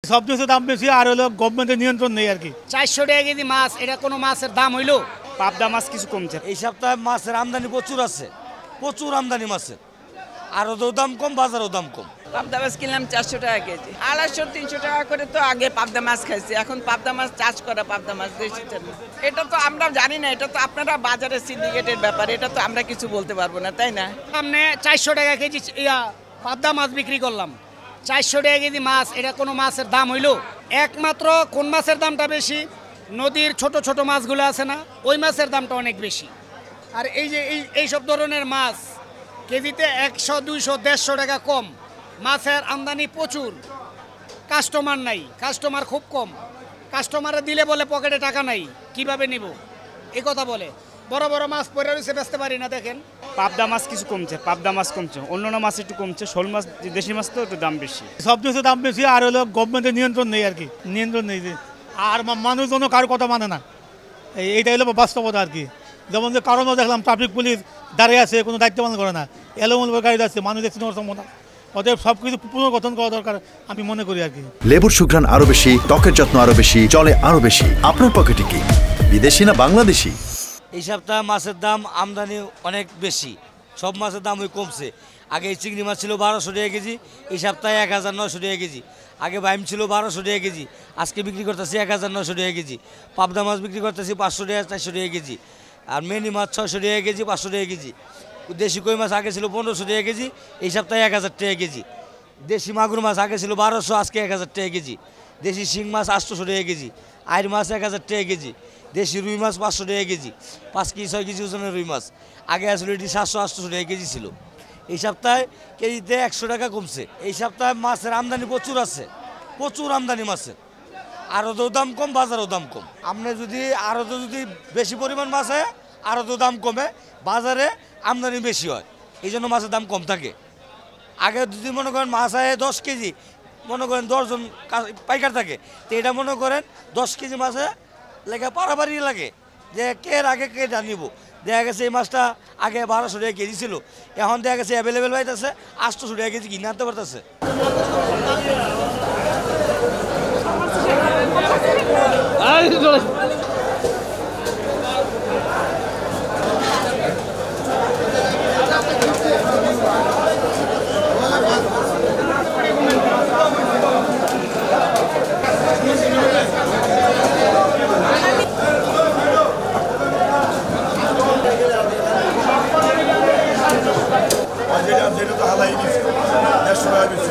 সব কিছুর দাম বেশি আর হলো গভর্নমেন্টের নিয়ন্ত্রণ নেই আর কি। 400 টাকা কেজি মাছ, এটা কোনো মাছের দাম হইলো? পাবদা মাছ কিছু কমছে। এই সপ্তাহে মাছের আমদানি প্রচুর আছে, প্রচুর আমদানি মাছের, আরও দাম কম, বাজারও দাম কম। পাবদা মাছ কিনলাম 400 টাকা কেজি, 250-300 টাকা করে। তো আগে পাবদা মাছ খাইছি, এখন পাবদা মাছ চাষ করা পাবদা মাছ দেশি। এটা তো আমরা জানি না, এটা তো আপনারা বাজারে সিন্ডিকেটের ব্যাপার, এটা তো আমরা কিছু বলতে পারবো না, তাই না? সামনে 400 টাকা কেজি পাবদা মাছ বিক্রি করলাম। 400 টাকা কেজি মাছ, এটা কোনো মাছের দাম হইলো? একমাত্র কোন মাছের দামটা বেশি? নদীর ছোট ছোট মাছগুলো আছে না, ওই মাছের দামটা অনেক বেশি। আর এই যে এইসব ধরনের মাছ কেজিতে 100, 200, 150 টাকা কম। মাছের আমদানি প্রচুর, কাস্টমার নাই, কাস্টমার খুব কম। কাস্টমারে দিলে বলে পকেটে টাকা নাই, কিভাবে নিব এই কথা বলে। বড় বড় মাছ পরে রয়েছে, বেচতে পারি না। দেখেন পাবদা মাছ কিছু কমছে, পাবদা মাছ কমছে, অন্যান্য মাছ একটু কমছে। শোল মাছ দেশি মাছ তো একটু দাম বেশি। সব কিছুর দাম বেশি আর হলো গভর্নমেন্টের নিয়ন্ত্রণ নেই আর কি, নিয়ন্ত্রণ নেই যে। আর মানুষজনও কারো কথা মানে না, এইটা হলো বাস্তবতা আর কি। যেমন যে কারণও দেখলাম ট্রাফিক পুলিশ দাঁড়িয়ে আছে, কোনো দায়িত্ব পালন করে না, এলোমেলো গাড়ি যাচ্ছে, মানুষ দেখতে নেওয়ার সম্ভাবনা। অতএব সব কিছু পুনর্গঠন করা দরকার আমি মনে করি আর কি। লেবুর সুঘ্রাণ আরো বেশি, ত্বকের যত্ন আরো বেশি, চলে আরো বেশি। আপনার পকেটে কি বিদেশি না বাংলাদেশি? এই সপ্তাহে মাছের দাম আমদানি অনেক বেশি, সব মাছের দাম ওই কমছে। আগে এই চিংড়ি মাছ ছিল 1200 টাকা কেজি, এই সপ্তাহে 1900 টাকা কেজি। আগে বাইম ছিল 1200 টাকা কেজি, আজকে বিক্রি করতেছি 1900 টাকা কেজি। পাবদা মাছ বিক্রি করতেছি 500 টাকা, 400 টাকা কেজি। আর মেনি মাছ 600 টাকা কেজি, 500 টাকা কেজি। দেশি কই মাছ আগে ছিল 1500 টাকা কেজি, এই সপ্তাহে 1000 টাকা কেজি। দেশি মাগুর মাছ আগে ছিল 1200, আজকে 1000 টাকা কেজি। দেশি শিং মাছ 800 টাকা কেজি, আইর মাছ 1000 টাকা কেজি। দেশি রুই মাছ 500 টাকা কেজি, 5 কেজি 6 কেজি ওজনের রুই মাছ। আগে আসলে এটি 700-800 টাকা কেজি ছিল, এই সপ্তাহে কেজিতে 100 টাকা কমছে। এই সপ্তাহে মাছের আমদানি প্রচুর আছে, প্রচুর আমদানি মাছের, আরও দাম কম, বাজারও দাম কম। আপনি যদি আরও যদি বেশি পরিমাণ মাছ হয়, আরও দাম কমে, বাজারে আমদানি বেশি হয়, এই জন্য মাছের দাম কম থাকে। আগে যদি মনে করেন মাছ হয় 10 কেজি, মনে করেন 10 জন পাইকার থাকে, তো এটা মনে করেন 10 কেজি মাছে লেগে পারাপারি লাগে যে কে আগে কে জানিব। দেখা গেছে এই মাছটা আগে 1200 টাকা কেজি ছিল, এখন দেখা গেছে অ্যাভেলেবেল পাইতেছে 800 টাকা কেজি কিনে আনতে পারতেছে। যেটা তো হালাই নিচ্ছে 150 টাকা বেশি।